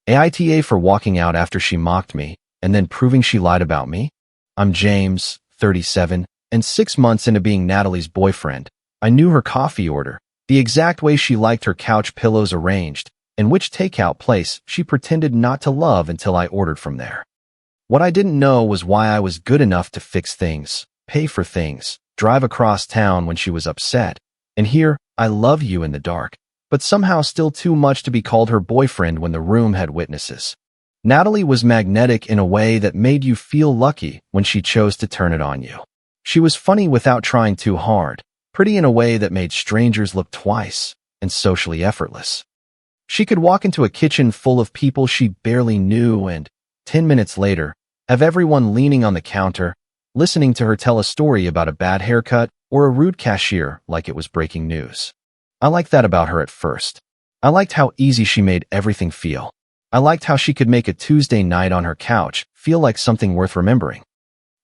AITA for walking out after she mocked me and then proving she lied about me? I'm James, 37, and 6 months into being Natalie's boyfriend. I knew her coffee order, the exact way she liked her couch pillows arranged, and which takeout place she pretended not to love until I ordered from there. What I didn't know was why I was good enough to fix things, pay for things, drive across town when she was upset, and hear, "I love you" in the dark, but somehow still too much to be called her boyfriend when the room had witnesses. Natalie was magnetic in a way that made you feel lucky when she chose to turn it on you. She was funny without trying too hard, pretty in a way that made strangers look twice, and socially effortless. She could walk into a kitchen full of people she barely knew and, 10 minutes later, have everyone leaning on the counter, listening to her tell a story about a bad haircut or a rude cashier like it was breaking news. I liked that about her at first. I liked how easy she made everything feel. I liked how she could make a Tuesday night on her couch feel like something worth remembering.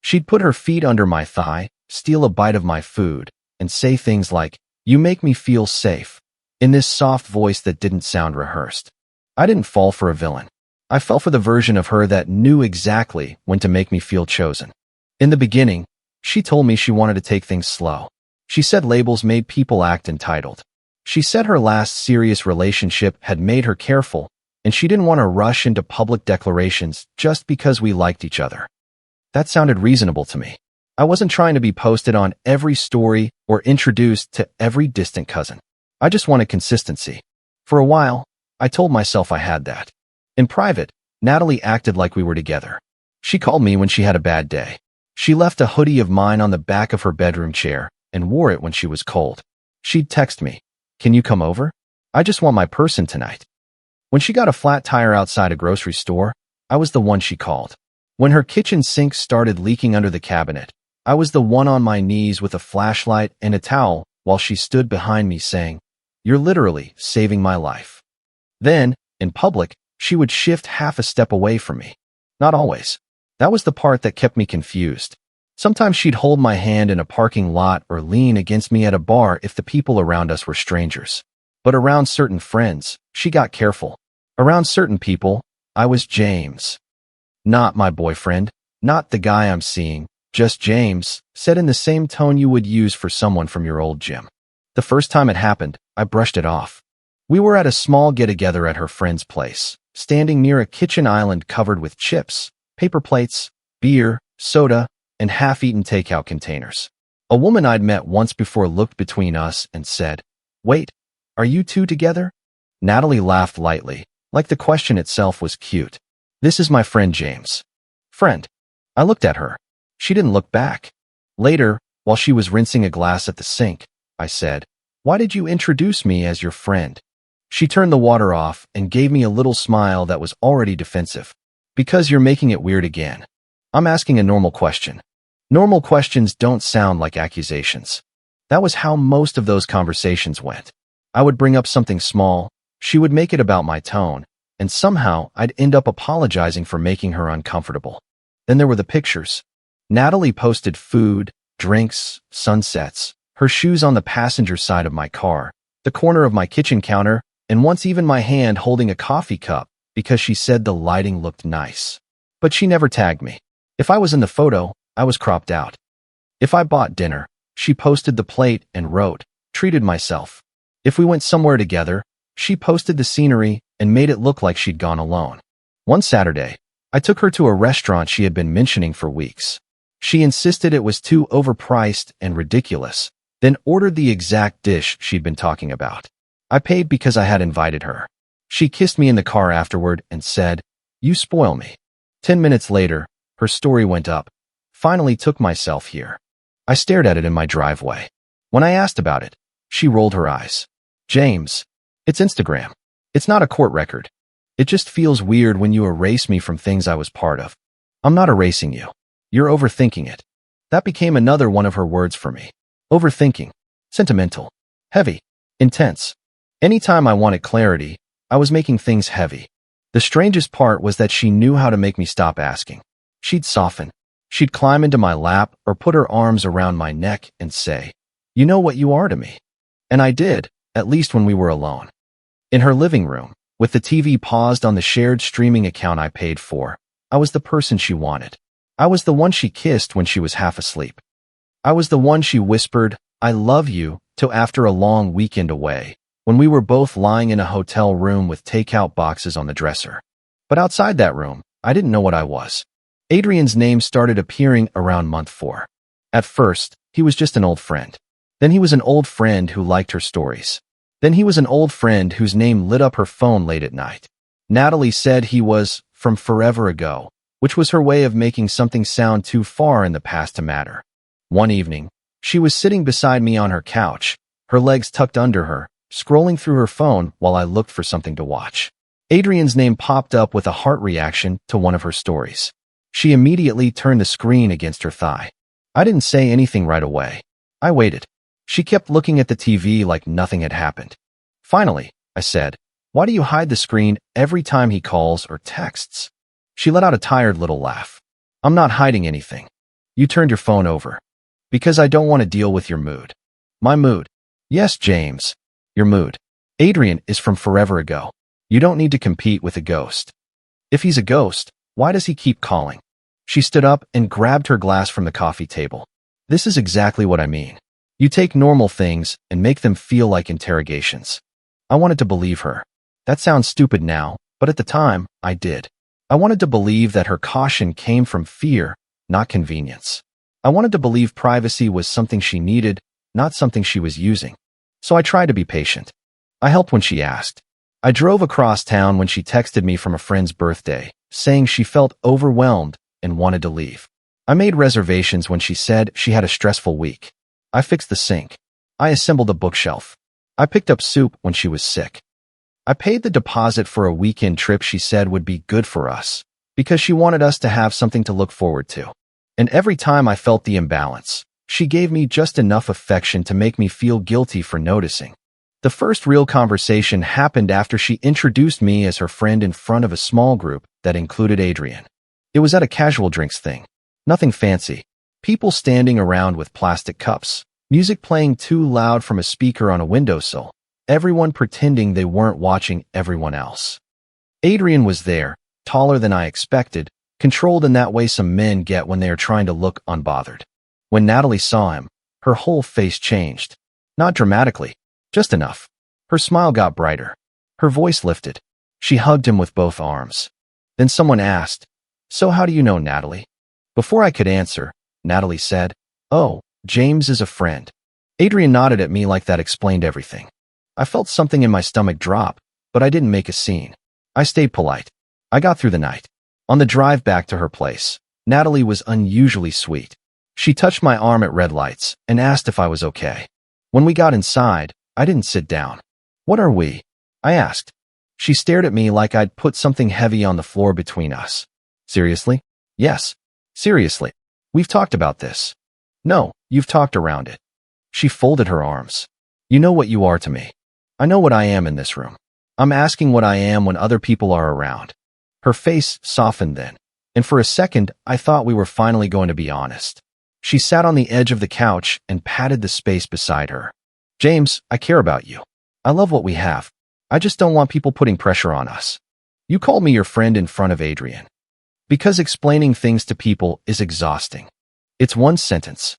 She'd put her feet under my thigh, steal a bite of my food, and say things like, "You make me feel safe," in this soft voice that didn't sound rehearsed. I didn't fall for a villain. I fell for the version of her that knew exactly when to make me feel chosen. In the beginning, she told me she wanted to take things slow. She said labels made people act entitled. She said her last serious relationship had made her careful, and she didn't want to rush into public declarations just because we liked each other. That sounded reasonable to me. I wasn't trying to be posted on every story or introduced to every distant cousin. I just wanted consistency. For a while, I told myself I had that. In private, Natalie acted like we were together. She called me when she had a bad day. She left a hoodie of mine on the back of her bedroom chair and wore it when she was cold. She'd text me, "Can you come over? I just want my person tonight." When she got a flat tire outside a grocery store, I was the one she called. When her kitchen sink started leaking under the cabinet, I was the one on my knees with a flashlight and a towel while she stood behind me saying, "You're literally saving my life." Then, in public, she would shift half a step away from me. Not always. That was the part that kept me confused. Sometimes she'd hold my hand in a parking lot or lean against me at a bar if the people around us were strangers. But around certain friends, she got careful. Around certain people, I was James. "Not my boyfriend, not the guy I'm seeing, just James," said in the same tone you would use for someone from your old gym. The first time it happened, I brushed it off. We were at a small get-together at her friend's place, standing near a kitchen island covered with chips, paper plates, beer, soda, and half-eaten takeout containers. A woman I'd met once before looked between us and said, "Wait, are you two together?" Natalie laughed lightly, like the question itself was cute. "This is my friend James." "Friend?" I looked at her. She didn't look back. Later, while she was rinsing a glass at the sink, I said, "Why did you introduce me as your friend?" She turned the water off and gave me a little smile that was already defensive. "Because you're making it weird again. I'm asking a normal question." Normal questions don't sound like accusations. That was how most of those conversations went. I would bring up something small, she would make it about my tone, and somehow I'd end up apologizing for making her uncomfortable. Then there were the pictures. Natalie posted food, drinks, sunsets, her shoes on the passenger side of my car, the corner of my kitchen counter, and once even my hand holding a coffee cup because she said the lighting looked nice. But she never tagged me. If I was in the photo, I was cropped out. If I bought dinner, she posted the plate and wrote, "Treated myself." If we went somewhere together, she posted the scenery and made it look like she'd gone alone. One Saturday, I took her to a restaurant she had been mentioning for weeks. She insisted it was too overpriced and ridiculous, then ordered the exact dish she'd been talking about. I paid because I had invited her. She kissed me in the car afterward and said, "You spoil me." 10 minutes later, her story went up. "Finally took myself here." I stared at it in my driveway. When I asked about it, she rolled her eyes. "James, it's Instagram. It's not a court record. It just feels weird when you erase me from things I was part of." "I'm not erasing you. You're overthinking it." That became another one of her words for me. Overthinking. Sentimental. Heavy. Intense. Anytime I wanted clarity, I was making things heavy. The strangest part was that she knew how to make me stop asking. She'd soften. She'd climb into my lap or put her arms around my neck and say, "You know what you are to me." And I did, at least when we were alone. In her living room, With the TV paused on the shared streaming account I paid for, I was the person she wanted. I was the one she kissed when she was half asleep. I was the one she whispered, "I love you," to after a long weekend away, when we were both lying in a hotel room with takeout boxes on the dresser. But outside that room, I didn't know what I was. Adrien's name started appearing around month 4. At first, he was just an old friend. Then he was an old friend who liked her stories. Then he was an old friend whose name lit up her phone late at night. Natalie said he was from forever ago, which was her way of making something sound too far in the past to matter. One evening, she was sitting beside me on her couch, her legs tucked under her, scrolling through her phone while I looked for something to watch. Adrien's name popped up with a heart reaction to one of her stories. She immediately turned the screen against her thigh. I didn't say anything right away. I waited. She kept looking at the TV like nothing had happened. Finally, I said, "Why do you hide the screen every time he calls or texts?" She let out a tired little laugh. "I'm not hiding anything. You turned your phone over. Because I don't want to deal with your mood." "My mood?" "Yes, James. Your mood. Adrien is from forever ago. You don't need to compete with a ghost. If he's a ghost, why does he keep calling?" She stood up and grabbed her glass from the coffee table. "This is exactly what I mean. You take normal things and make them feel like interrogations." I wanted to believe her. That sounds stupid now, but at the time, I did. I wanted to believe that her caution came from fear, not convenience. I wanted to believe privacy was something she needed, not something she was using. So I tried to be patient. I helped when she asked. I drove across town when she texted me from a friend's birthday, saying she felt overwhelmed and wanted to leave. I made reservations when she said she had a stressful week. I fixed the sink. I assembled a bookshelf. I picked up soup when she was sick. I paid the deposit for a weekend trip she said would be good for us, because she wanted us to have something to look forward to. And every time I felt the imbalance, she gave me just enough affection to make me feel guilty for noticing. The first real conversation happened after she introduced me as her friend in front of a small group that included Adrien. It was at a casual drinks thing. Nothing fancy. People standing around with plastic cups. Music playing too loud from a speaker on a windowsill. Everyone pretending they weren't watching everyone else. Adrien was there, taller than I expected, controlled in that way some men get when they are trying to look unbothered. When Natalie saw him, her whole face changed. Not dramatically, just enough. Her smile got brighter. Her voice lifted. She hugged him with both arms. Then someone asked, "So how do you know Natalie?" Before I could answer, Natalie said, "Oh, James is a friend." Adrien nodded at me like that explained everything. I felt something in my stomach drop, but I didn't make a scene. I stayed polite. I got through the night. On the drive back to her place, Natalie was unusually sweet. She touched my arm at red lights and asked if I was okay. When we got inside, I didn't sit down. "What are we?" I asked. She stared at me like I'd put something heavy on the floor between us. "Seriously?" "Yes. Seriously. We've talked about this." "No, you've talked around it." She folded her arms. "You know what you are to me. I know what I am in this room. I'm asking what I am when other people are around." Her face softened then, and for a second I thought we were finally going to be honest. She sat on the edge of the couch and patted the space beside her. "James, I care about you. I love what we have. I just don't want people putting pressure on us. You called me your friend in front of Adrien. Because explaining things to people is exhausting. It's one sentence.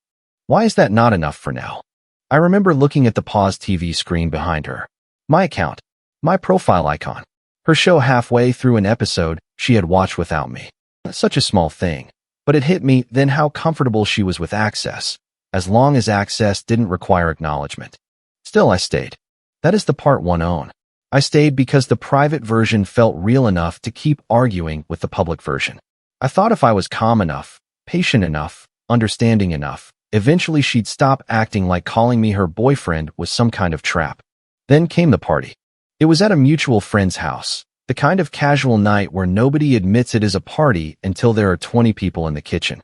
Why is that not enough for now?" I remember looking at the paused TV screen behind her. My account. My profile icon. Her show halfway through an episode she had watched without me. Such a small thing. But it hit me then how comfortable she was with access, as long as access didn't require acknowledgement. Still, I stayed. That is the part one own. I stayed because the private version felt real enough to keep arguing with the public version. I thought if I was calm enough, patient enough, understanding enough, eventually she'd stop acting like calling me her boyfriend was some kind of trap. Then came the party. It was at a mutual friend's house, the kind of casual night where nobody admits it is a party until there are 20 people in the kitchen.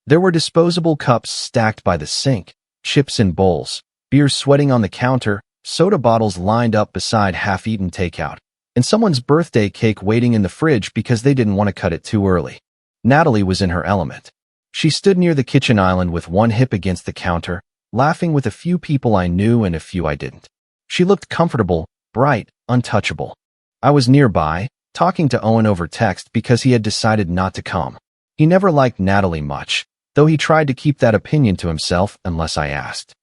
There were disposable cups stacked by the sink, chips in bowls, beer sweating on the counter, soda bottles lined up beside half-eaten takeout, and someone's birthday cake waiting in the fridge because they didn't want to cut it too early. Natalie was in her element. She stood near the kitchen island with one hip against the counter, laughing with a few people I knew and a few I didn't. She looked comfortable, bright, untouchable. I was nearby, talking to Owen over text because he had decided not to come. He never liked Natalie much, though he tried to keep that opinion to himself unless I asked.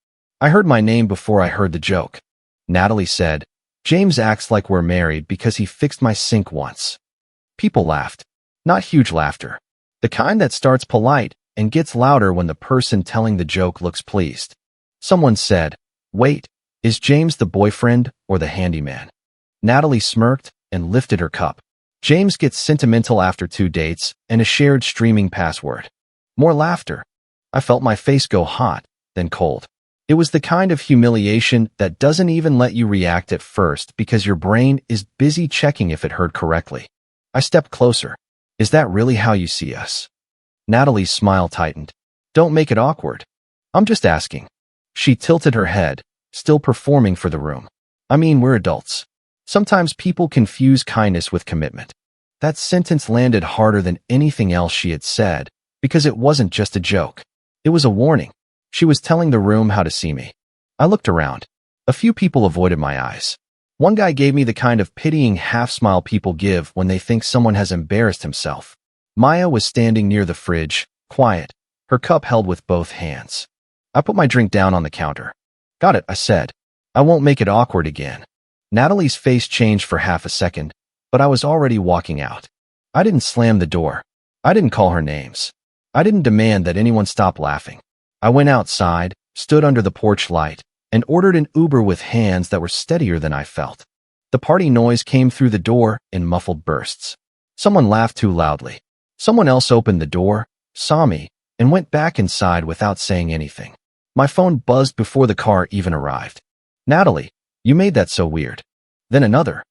I heard my name before I heard the joke. Natalie said, "James acts like we're married because he fixed my sink once." People laughed. Not huge laughter. The kind that starts polite and gets louder when the person telling the joke looks pleased. Someone said, "Wait, is James the boyfriend or the handyman?" Natalie smirked and lifted her cup. James gets sentimental after 2 dates and a shared streaming password. More laughter. I felt my face go hot, then cold. It was the kind of humiliation that doesn't even let you react at first because your brain is busy checking if it heard correctly. I stepped closer. "Is that really how you see us?" Natalie's smile tightened. "Don't make it awkward. I'm just asking." She tilted her head, still performing for the room. "I mean, we're adults. Sometimes people confuse kindness with commitment." That sentence landed harder than anything else she had said, because it wasn't just a joke. It was a warning. She was telling the room how to see me. I looked around. A few people avoided my eyes. One guy gave me the kind of pitying half-smile people give when they think someone has embarrassed himself. Maya was standing near the fridge, quiet, her cup held with both hands. I put my drink down on the counter. "Got it," I said. "I won't make it awkward again." Natalie's face changed for half a second, but I was already walking out. I didn't slam the door. I didn't call her names. I didn't demand that anyone stop laughing. I went outside, stood under the porch light, and ordered an Uber with hands that were steadier than I felt. The party noise came through the door in muffled bursts. Someone laughed too loudly. Someone else opened the door, saw me, and went back inside without saying anything. My phone buzzed before the car even arrived. "Natalie, you made that so weird." Then another.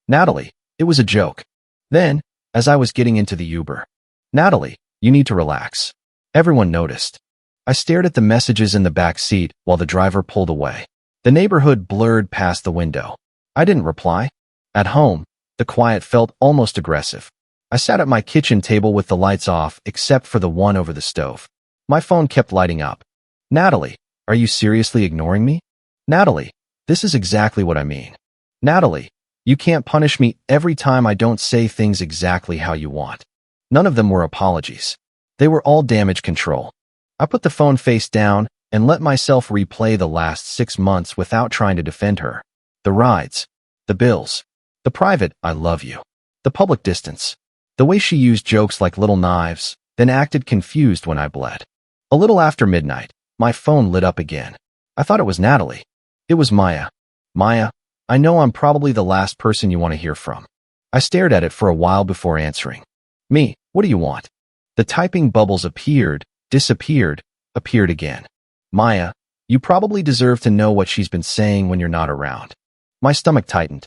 "Natalie, it was a joke." Then, as I was getting into the Uber, "Natalie, you need to relax." Everyone noticed. I stared at the messages in the back seat while the driver pulled away. The neighborhood blurred past the window. I didn't reply. At home, the quiet felt almost aggressive. I sat at my kitchen table with the lights off except for the one over the stove. My phone kept lighting up. "Natalie, are you seriously ignoring me?" "Natalie, this is exactly what I mean." "Natalie, you can't punish me every time I don't say things exactly how you want." None of them were apologies. They were all damage control. I put the phone face down and let myself replay the last 6 months without trying to defend her. The rides, the bills, the private "I love you," the public distance, the way she used jokes like little knives, then acted confused when I bled. A little after midnight, my phone lit up again. I thought it was Natalie. It was Maya. "Maya, I know I'm probably the last person you want to hear from." I stared at it for a while before answering. "Me, what do you want?" The typing bubbles appeared, disappeared, appeared again. "Maya, you probably deserve to know what she's been saying when you're not around." My stomach tightened.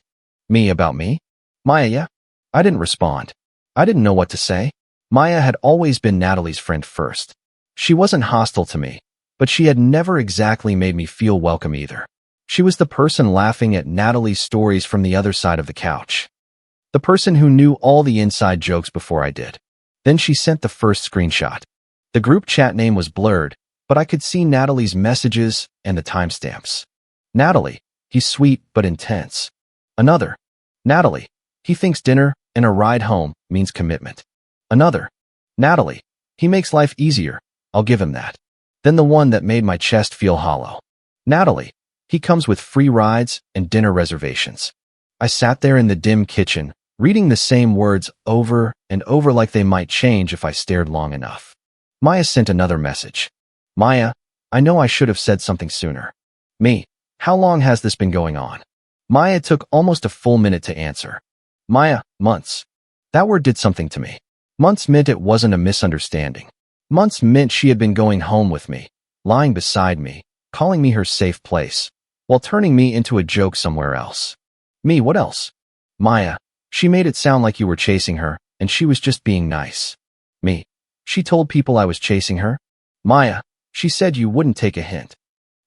"Me about me?" "Maya, yeah?" I didn't respond. I didn't know what to say. Maya had always been Natalie's friend first. She wasn't hostile to me, but she had never exactly made me feel welcome either. She was the person laughing at Natalie's stories from the other side of the couch. The person who knew all the inside jokes before I did. Then she sent the first screenshot. The group chat name was blurred, but I could see Natalie's messages and the timestamps. "Natalie, he's sweet but intense." Another. "Natalie, he thinks dinner and a ride home means commitment." Another. "Natalie, he makes life easier. I'll give him that." Then the one that made my chest feel hollow. "Natalie, he comes with free rides and dinner reservations." I sat there in the dim kitchen, reading the same words over and over like they might change if I stared long enough. Maya sent another message. "Maya, I know I should have said something sooner." Me, "How long has this been going on?" Maya took almost a full minute to answer. "Maya, months." That word did something to me. Months meant it wasn't a misunderstanding. Months meant she had been going home with me, lying beside me, calling me her safe place, while turning me into a joke somewhere else. Me, what else? "Maya, she made it sound like you were chasing her, and she was just being nice." Me, "She told people I was chasing her." Maya, "She said you wouldn't take a hint."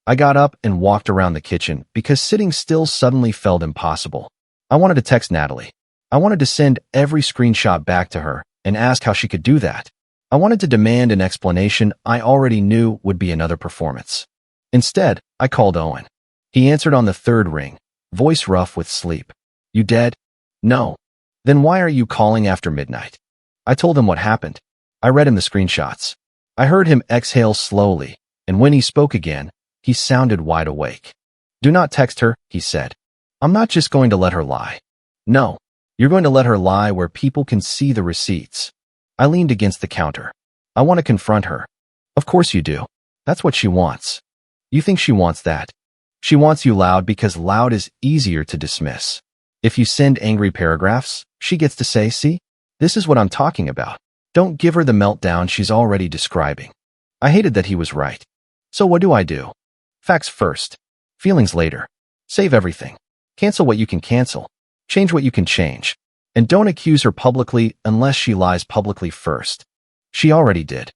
I got up and walked around the kitchen because sitting still suddenly felt impossible. I wanted to text Natalie. I wanted to send every screenshot back to her and ask how she could do that. I wanted to demand an explanation I already knew would be another performance. Instead, I called Owen. He answered on the third ring, voice rough with sleep. "You dead?" No. Then why are you calling after midnight? I told him what happened. I read him the screenshots. I heard him exhale slowly, and when he spoke again, he sounded wide awake. Do not text her, he said. I'm not just going to let her lie. No. You're going to let her lie where people can see the receipts. I leaned against the counter. I want to confront her. Of course you do. That's what she wants. You think she wants that? She wants you loud because loud is easier to dismiss. If you send angry paragraphs, she gets to say, see, this is what I'm talking about. Don't give her the meltdown she's already describing. I hated that he was right. So what do? Facts first. Feelings later. Save everything. Cancel what you can cancel. Change what you can change. And don't accuse her publicly unless she lies publicly first. She already did.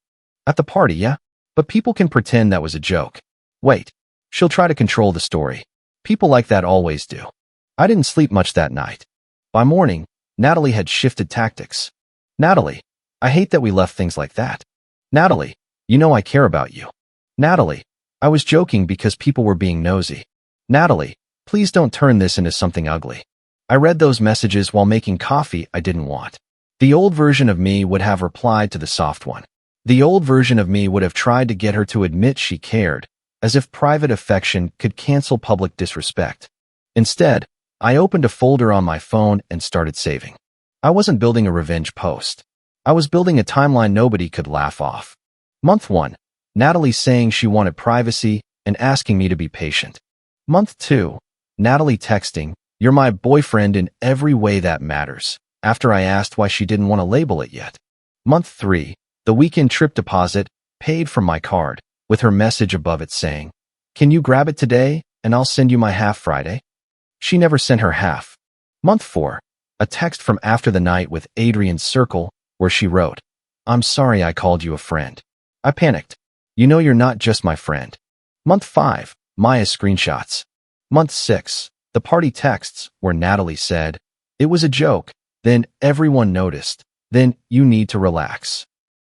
At the party, yeah? But people can pretend that was a joke. Wait. She'll try to control the story. People like that always do. I didn't sleep much that night. By morning, Natalie had shifted tactics. Natalie, I hate that we left things like that. Natalie, you know I care about you. Natalie, I was joking because people were being nosy. Natalie, please don't turn this into something ugly. I read those messages while making coffee I didn't want. The old version of me would have replied to the soft one. The old version of me would have tried to get her to admit she cared, as if private affection could cancel public disrespect. Instead, I opened a folder on my phone and started saving. I wasn't building a revenge post. I was building a timeline nobody could laugh off. Month 1, Natalie saying she wanted privacy and asking me to be patient. Month 2, Natalie texting, "You're my boyfriend in every way that matters," after I asked why she didn't want to label it yet. Month 3, the weekend trip deposit, paid from my card, with her message above it saying, "Can you grab it today and I'll send you my half Friday?" She never sent her half. Month 4, a text from after the night with Adrien's circle, where she wrote, "I'm sorry I called you a friend. I panicked. You know you're not just my friend." Month 5, Maya's screenshots. Month 6, the party texts, where Natalie said, "It was a joke, then everyone noticed, then you need to relax."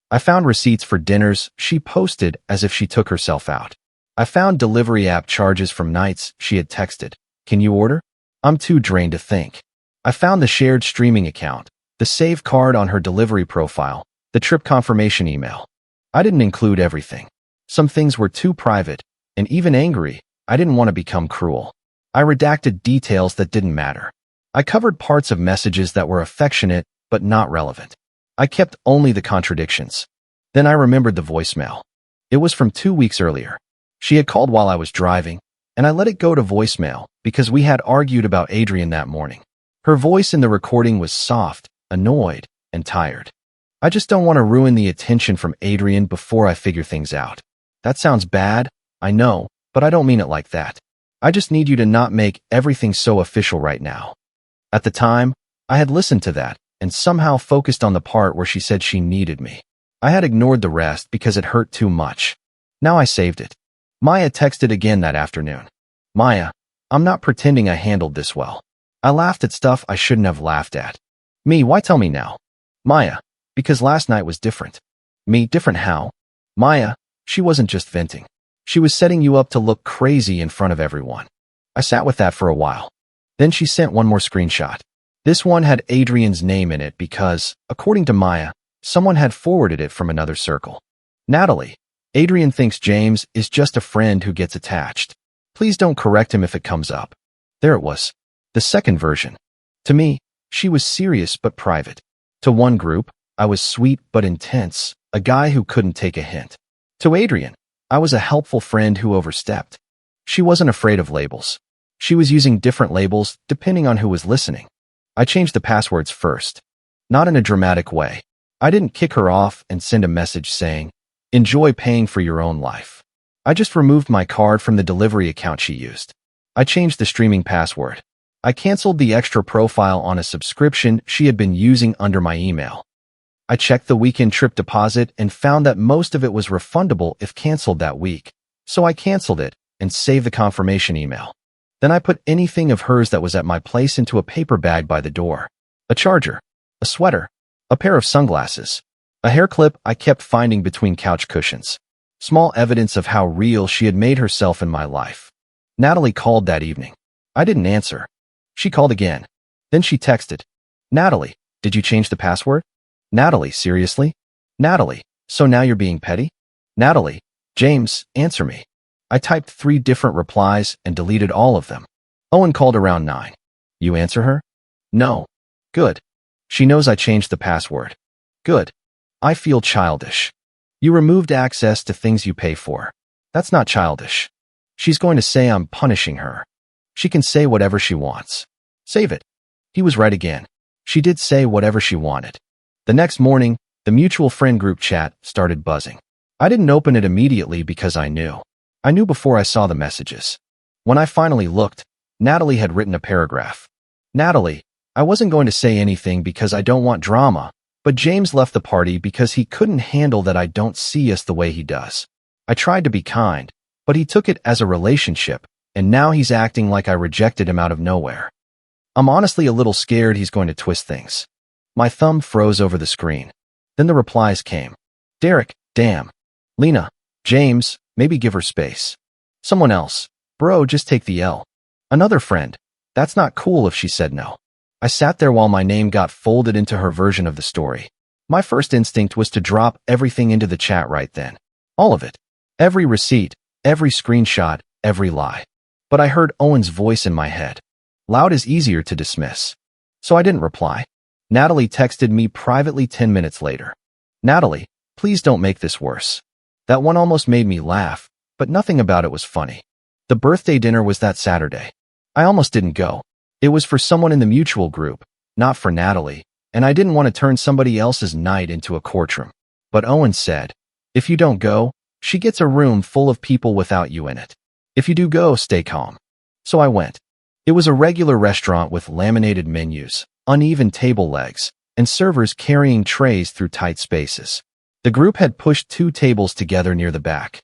I found receipts for dinners she posted as if she took herself out. I found delivery app charges from nights she had texted, "Can you order?" I'm too drained to think. I found the shared streaming account, the save card on her delivery profile, the trip confirmation email. I didn't include everything. Some things were too private, and even angry, I didn't want to become cruel. I redacted details that didn't matter. I covered parts of messages that were affectionate but not relevant. I kept only the contradictions. Then I remembered the voicemail. It was from 2 weeks earlier. She had called while I was driving, and I let it go to voicemail because we had argued about Adrien that morning. Her voice in the recording was soft, annoyed, and tired. "I just don't want to ruin the attention from Adrien before I figure things out. That sounds bad, I know, but I don't mean it like that. I just need you to not make everything so official right now." At the time, I had listened to that and somehow focused on the part where she said she needed me. I had ignored the rest because it hurt too much. Now I saved it. Maya texted again that afternoon. "Maya, I'm not pretending I handled this well. I laughed at stuff I shouldn't have laughed at." "Me, why tell me now?" "Maya, because last night was different." "Me, different how?" "Maya, she wasn't just venting. She was setting you up to look crazy in front of everyone." I sat with that for a while. Then she sent one more screenshot. This one had Adrien's name in it because, according to Maya, someone had forwarded it from another circle. "Natalie, Adrien thinks James is just a friend who gets attached. Please don't correct him if it comes up." There it was. The second version. To me, she was serious but private. To one group, I was sweet but intense, a guy who couldn't take a hint. To Adrien, I was a helpful friend who overstepped. She wasn't afraid of labels. She was using different labels depending on who was listening. I changed the passwords first. Not in a dramatic way. I didn't kick her off and send a message saying, "Enjoy paying for your own life." I just removed my card from the delivery account she used. I changed the streaming password. I canceled the extra profile on a subscription she had been using under my email. I checked the weekend trip deposit and found that most of it was refundable if canceled that week, so I canceled it and saved the confirmation email. Then I put anything of hers that was at my place into a paper bag by the door. A charger, a sweater, a pair of sunglasses, a hair clip I kept finding between couch cushions. Small evidence of how real she had made herself in my life. Natalie called that evening. I didn't answer. She called again. Then she texted, Natalie, did you change the password? Natalie, seriously? Natalie, so now you're being petty? Natalie, James, answer me. I typed 3 different replies and deleted all of them. Owen called around 9. You answer her? No. Good. She knows I changed the password. Good. I feel childish. You removed access to things you pay for. That's not childish. She's going to say I'm punishing her. She can say whatever she wants. Save it. He was right again. She did say whatever she wanted. The next morning, the mutual friend group chat started buzzing. I didn't open it immediately because I knew. I knew before I saw the messages. When I finally looked, Natalie had written a paragraph. Natalie, I wasn't going to say anything because I don't want drama, but James left the party because he couldn't handle that I don't see us the way he does. I tried to be kind, but he took it as a relationship, and now he's acting like I rejected him out of nowhere. I'm honestly a little scared he's going to twist things. My thumb froze over the screen. Then the replies came. Derek, damn. Lena, James, maybe give her space. Someone else, bro, just take the L. Another friend, that's not cool if she said no. I sat there while my name got folded into her version of the story. My first instinct was to drop everything into the chat right then. All of it. Every receipt, every screenshot, every lie. But I heard Owen's voice in my head. Loud is easier to dismiss. So I didn't reply. Natalie texted me privately 10 minutes later. Natalie, please don't make this worse. That one almost made me laugh, but nothing about it was funny. The birthday dinner was that Saturday. I almost didn't go. It was for someone in the mutual group, not for Natalie, and I didn't want to turn somebody else's night into a courtroom. But Owen said, if you don't go, she gets a room full of people without you in it. If you do go, stay calm. So I went. It was a regular restaurant with laminated menus, uneven table legs, and servers carrying trays through tight spaces. The group had pushed 2 tables together near the back.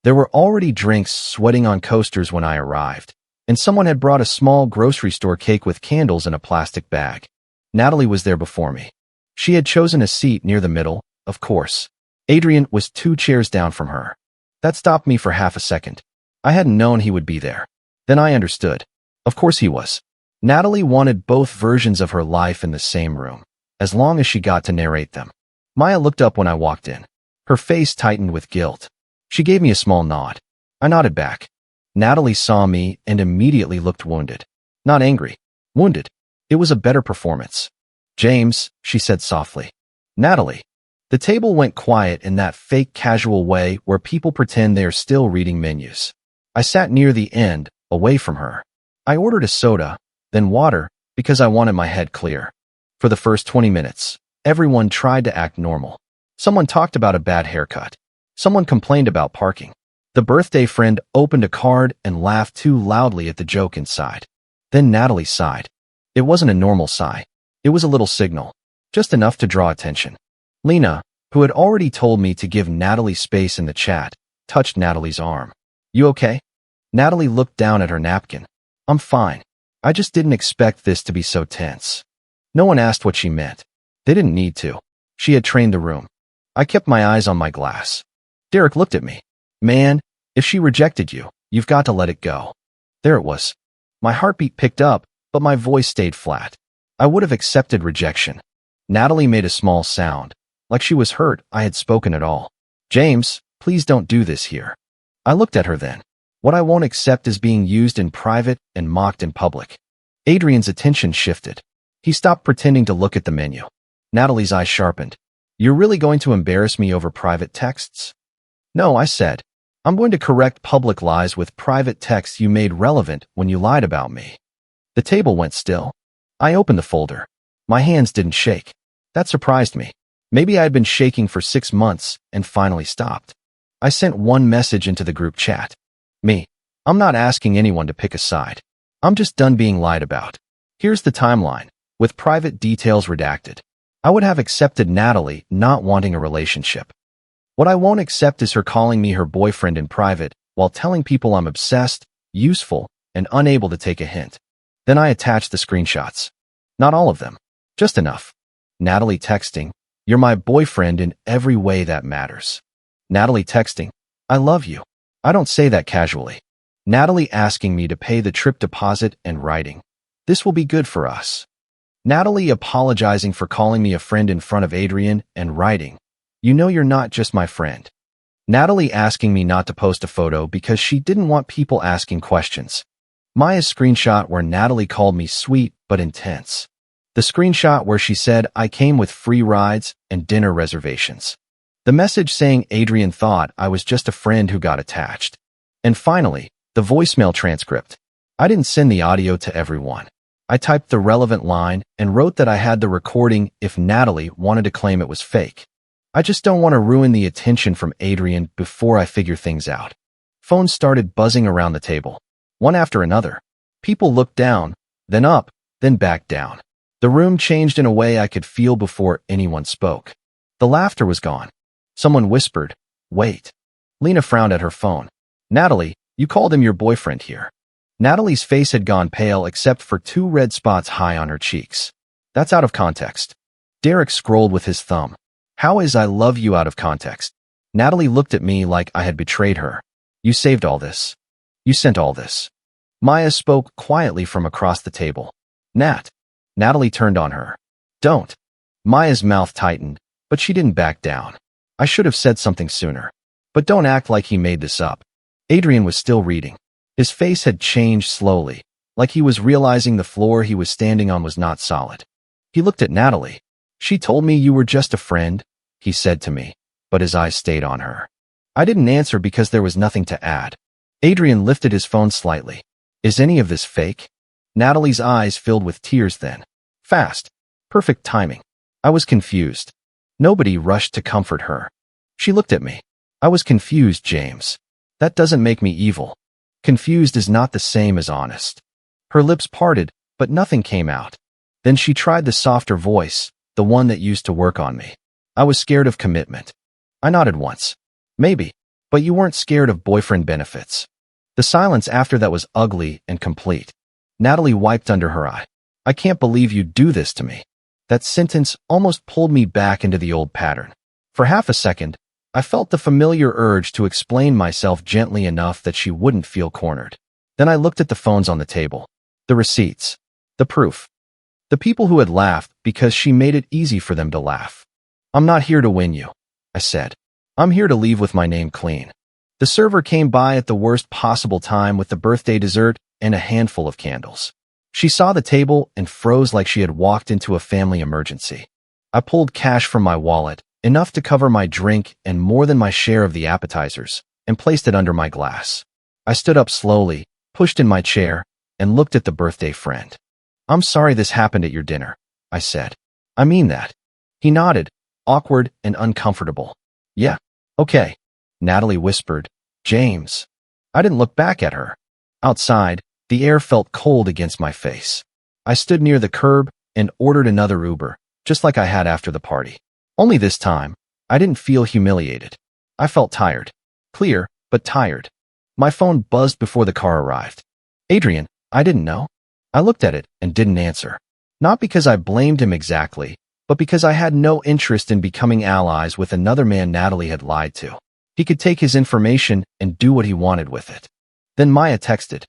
There were already drinks sweating on coasters when I arrived, and someone had brought a small grocery store cake with candles in a plastic bag. Natalie was there before me. She had chosen a seat near the middle, of course. Adrien was 2 chairs down from her. That stopped me for half a second. I hadn't known he would be there. Then I understood. Of course he was. Natalie wanted both versions of her life in the same room, as long as she got to narrate them. Maya looked up when I walked in. Her face tightened with guilt. She gave me a small nod. I nodded back. Natalie saw me and immediately looked wounded. Not angry. Wounded. It was a better performance. James, she said softly. Natalie. The table went quiet in that fake casual way where people pretend they are still reading menus. I sat near the end, away from her. I ordered a soda, then water, because I wanted my head clear. For the first 20 minutes, everyone tried to act normal. Someone talked about a bad haircut. Someone complained about parking. The birthday friend opened a card and laughed too loudly at the joke inside. Then Natalie sighed. It wasn't a normal sigh. It was a little signal, just enough to draw attention. Lena, who had already told me to give Natalie space in the chat, touched Natalie's arm. You okay? Natalie looked down at her napkin. I'm fine. I just didn't expect this to be so tense. No one asked what she meant. They didn't need to. She had trained the room. I kept my eyes on my glass. Derek looked at me. Man, if she rejected you, you've got to let it go. There it was. My heartbeat picked up, but my voice stayed flat. I would have accepted rejection. Natalie made a small sound, like she was hurt I had spoken at all. James, please don't do this here. I looked at her then. What I won't accept is being used in private and mocked in public. Adrien's attention shifted. He stopped pretending to look at the menu. Natalie's eyes sharpened. You're really going to embarrass me over private texts? No, I said. I'm going to correct public lies with private texts you made relevant when you lied about me. The table went still. I opened the folder. My hands didn't shake. That surprised me. Maybe I had been shaking for 6 months and finally stopped. I sent one message into the group chat. Me. I'm not asking anyone to pick a side. I'm just done being lied about. Here's the timeline, with private details redacted. I would have accepted Natalie not wanting a relationship. What I won't accept is her calling me her boyfriend in private while telling people I'm obsessed, useful, and unable to take a hint. Then I attached the screenshots. Not all of them. Just enough. Natalie texting, you're my boyfriend in every way that matters. Natalie texting, I love you. I don't say that casually. Natalie asking me to pay the trip deposit and writing, this will be good for us. Natalie apologizing for calling me a friend in front of Adrien and writing, "You know you're not just my friend." Natalie asking me not to post a photo because she didn't want people asking questions. Maya's screenshot where Natalie called me sweet but intense. The screenshot where she said I came with free rides and dinner reservations. The message saying Adrien thought I was just a friend who got attached. And finally, the voicemail transcript. I didn't send the audio to everyone. I typed the relevant line and wrote that I had the recording if Natalie wanted to claim it was fake. I just don't want to ruin the attention from Adrien before I figure things out. Phones started buzzing around the table, one after another. People looked down, then up, then back down. The room changed in a way I could feel before anyone spoke. The laughter was gone. Someone whispered, "Wait." Lena frowned at her phone. "Natalie, you called him your boyfriend here." Natalie's face had gone pale except for 2 red spots high on her cheeks. "That's out of context." Derek scrolled with his thumb. "How is I love you out of context?" Natalie looked at me like I had betrayed her. "You saved all this. You sent all this." Maya spoke quietly from across the table. "Nat." Natalie turned on her. "Don't." Maya's mouth tightened, but she didn't back down. "I should have said something sooner. But don't act like he made this up." Adrien was still reading. His face had changed slowly, like he was realizing the floor he was standing on was not solid. He looked at Natalie. "She told me you were just a friend," he said to me, but his eyes stayed on her. I didn't answer because there was nothing to add. Adrien lifted his phone slightly. "Is any of this fake?" Natalie's eyes filled with tears then. Fast. Perfect timing. I was confused. Nobody rushed to comfort her. She looked at me. "I was confused, James. That doesn't make me evil. Confused is not the same as honest." Her lips parted, but nothing came out. Then she tried the softer voice, the one that used to work on me. "I was scared of commitment." I nodded once. "Maybe, but you weren't scared of boyfriend benefits." The silence after that was ugly and complete. Natalie wiped under her eye. "I can't believe you'd do this to me." That sentence almost pulled me back into the old pattern. For half a second, I felt the familiar urge to explain myself gently enough that she wouldn't feel cornered. Then I looked at the phones on the table. The receipts. The proof. The people who had laughed because she made it easy for them to laugh. "I'm not here to win you," I said. "I'm here to leave with my name clean." The server came by at the worst possible time with the birthday dessert and a handful of candles. She saw the table and froze like she had walked into a family emergency. I pulled cash from my wallet, enough to cover my drink and more than my share of the appetizers, and placed it under my glass. I stood up slowly, pushed in my chair, and looked at the birthday friend. "I'm sorry this happened at your dinner," I said. "I mean that." He nodded, awkward and uncomfortable. "Yeah, okay," Natalie whispered. "James." I didn't look back at her. Outside, the air felt cold against my face. I stood near the curb and ordered another Uber, just like I had after the party. Only this time, I didn't feel humiliated. I felt tired. Clear, but tired. My phone buzzed before the car arrived. "Adrien, I didn't know." I looked at it and didn't answer. Not because I blamed him exactly, but because I had no interest in becoming allies with another man Natalie had lied to. He could take his information and do what he wanted with it. Then Maya texted.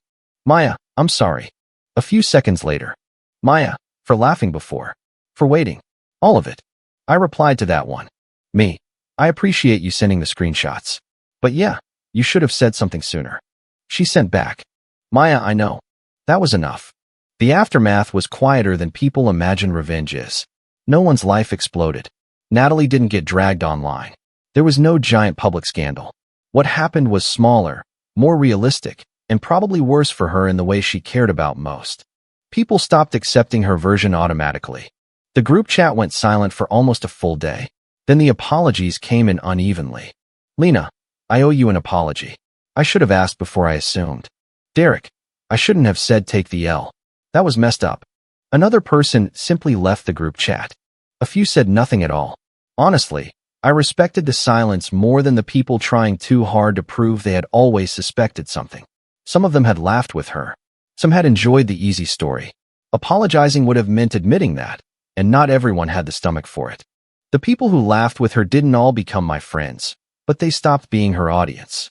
"Maya, I'm sorry." A few seconds later. "Maya, for laughing before. For waiting. All of it." I replied to that one. "Me. I appreciate you sending the screenshots. But yeah, you should have said something sooner." She sent back. "Maya, I know." That was enough. The aftermath was quieter than people imagine revenge is. No one's life exploded. Natalie didn't get dragged online. There was no giant public scandal. What happened was smaller, more realistic, and probably worse for her in the way she cared about most. People stopped accepting her version automatically. The group chat went silent for almost a full day. Then the apologies came in unevenly. "Lena, I owe you an apology. I should have asked before I assumed." "Derek, I shouldn't have said take the L. That was messed up." Another person simply left the group chat. A few said nothing at all. Honestly, I respected the silence more than the people trying too hard to prove they had always suspected something. Some of them had laughed with her. Some had enjoyed the easy story. Apologizing would have meant admitting that, and not everyone had the stomach for it. The people who laughed with her didn't all become my friends, but they stopped being her audience.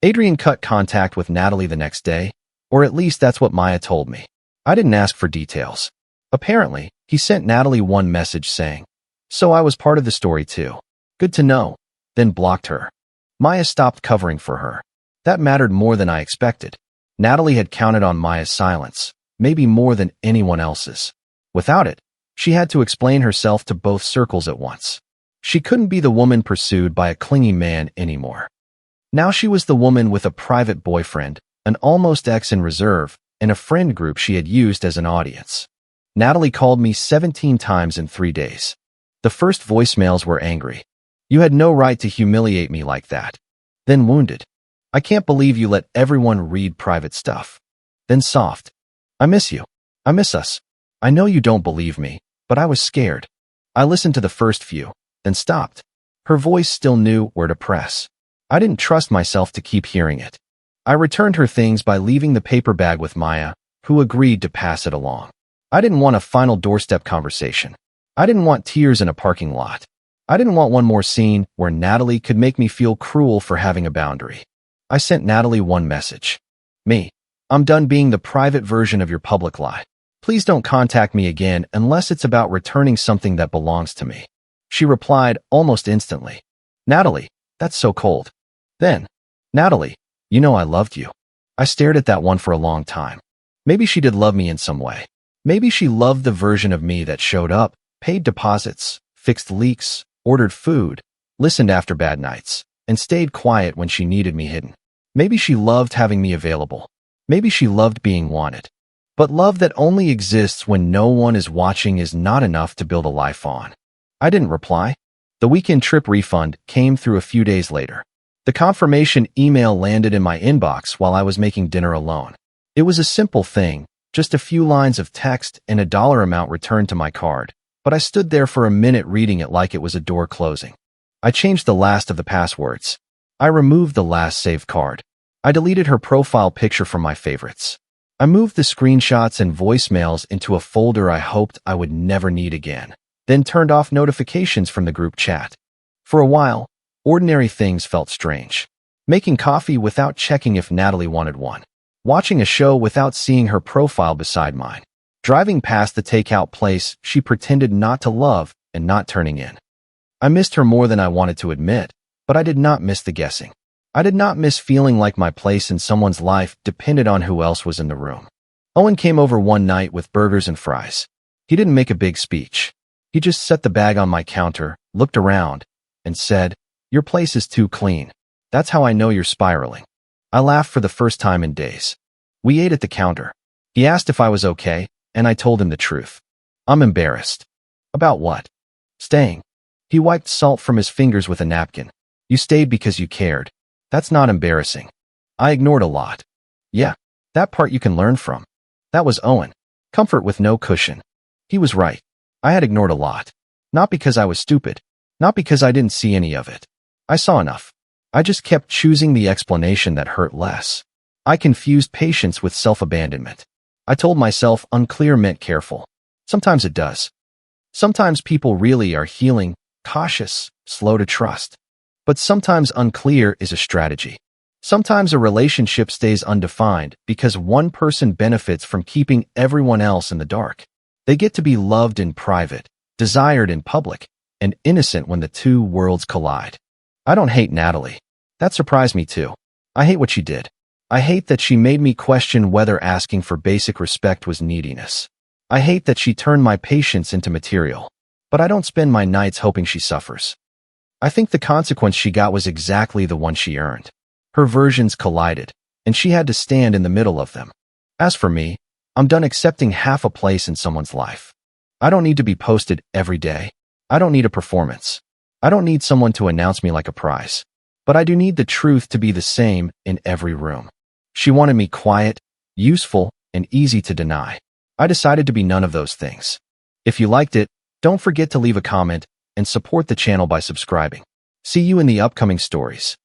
Adrien cut contact with Natalie the next day, or at least that's what Maya told me. I didn't ask for details. Apparently, He sent Natalie one message saying, "So I was part of the story too. Good to know," then blocked her. Maya stopped covering for her. That mattered more than I expected. Natalie had counted on Maya's silence, maybe more than anyone else's. Without it, she had to explain herself to both circles at once. She couldn't be the woman pursued by a clingy man anymore. Now she was the woman with a private boyfriend, an almost ex in reserve, and a friend group she had used as an audience. Natalie called me 17 times in 3 days. The first voicemails were angry. "You had no right to humiliate me like that." Then wounded. "I can't believe you let everyone read private stuff." Then soft. "I miss you. I miss us. I know you don't believe me, but I was scared." I listened to the first few, then stopped. Her voice still knew where to press. I didn't trust myself to keep hearing it. I returned her things by leaving the paper bag with Maya, who agreed to pass it along. I didn't want a final doorstep conversation. I didn't want tears in a parking lot. I didn't want one more scene where Natalie could make me feel cruel for having a boundary. I sent Natalie one message. "Me. I'm done being the private version of your public lie. Please don't contact me again unless it's about returning something that belongs to me." She replied almost instantly. "Natalie, that's so cold." Then, "Natalie, you know I loved you." I stared at that one for a long time. Maybe she did love me in some way. Maybe she loved the version of me that showed up, paid deposits, fixed leaks, ordered food, listened after bad nights, and stayed quiet when she needed me hidden. Maybe she loved having me available. Maybe she loved being wanted. But love that only exists when no one is watching is not enough to build a life on. I didn't reply. The weekend trip refund came through a few days later. The confirmation email landed in my inbox while I was making dinner alone. It was a simple thing, just a few lines of text and a dollar amount returned to my card, but I stood there for a minute reading it like it was a door closing. I changed the last of the passwords. I removed the last saved card. I deleted her profile picture from my favorites. I moved the screenshots and voicemails into a folder I hoped I would never need again, then turned off notifications from the group chat. For a while, ordinary things felt strange. Making coffee without checking if Natalie wanted one. Watching a show without seeing her profile beside mine. Driving past the takeout place she pretended not to love and not turning in. I missed her more than I wanted to admit, but I did not miss the guessing. I did not miss feeling like my place in someone's life depended on who else was in the room. Owen came over one night with burgers and fries. He didn't make a big speech. He just set the bag on my counter, looked around, and said, "Your place is too clean. That's how I know you're spiraling." I laughed for the first time in days. We ate at the counter. He asked if I was okay, and I told him the truth. "I'm embarrassed." "About what?" "Staying." He wiped salt from his fingers with a napkin. "You stayed because you cared. That's not embarrassing." I ignored a lot. Yeah, that part you can learn from. That was Owen. Comfort with no cushion. He was right. I had ignored a lot. Not because I was stupid. Not because I didn't see any of it. I saw enough. I just kept choosing the explanation that hurt less. I confused patience with self-abandonment. I told myself unclear meant careful. Sometimes it does. Sometimes people really are healing, cautious, slow to trust. But sometimes unclear is a strategy. Sometimes a relationship stays undefined because one person benefits from keeping everyone else in the dark. They get to be loved in private, desired in public, and innocent when the two worlds collide. I don't hate Natalie. That surprised me too. I hate what she did. I hate that she made me question whether asking for basic respect was neediness. I hate that she turned my patience into material. But I don't spend my nights hoping she suffers. I think the consequence she got was exactly the one she earned. Her versions collided, and she had to stand in the middle of them. As for me, I'm done accepting half a place in someone's life. I don't need to be posted every day. I don't need a performance. I don't need someone to announce me like a prize. But I do need the truth to be the same in every room. She wanted me quiet, useful, and easy to deny. I decided to be none of those things. If you liked it, don't forget to leave a comment and support the channel by subscribing. See you in the upcoming stories.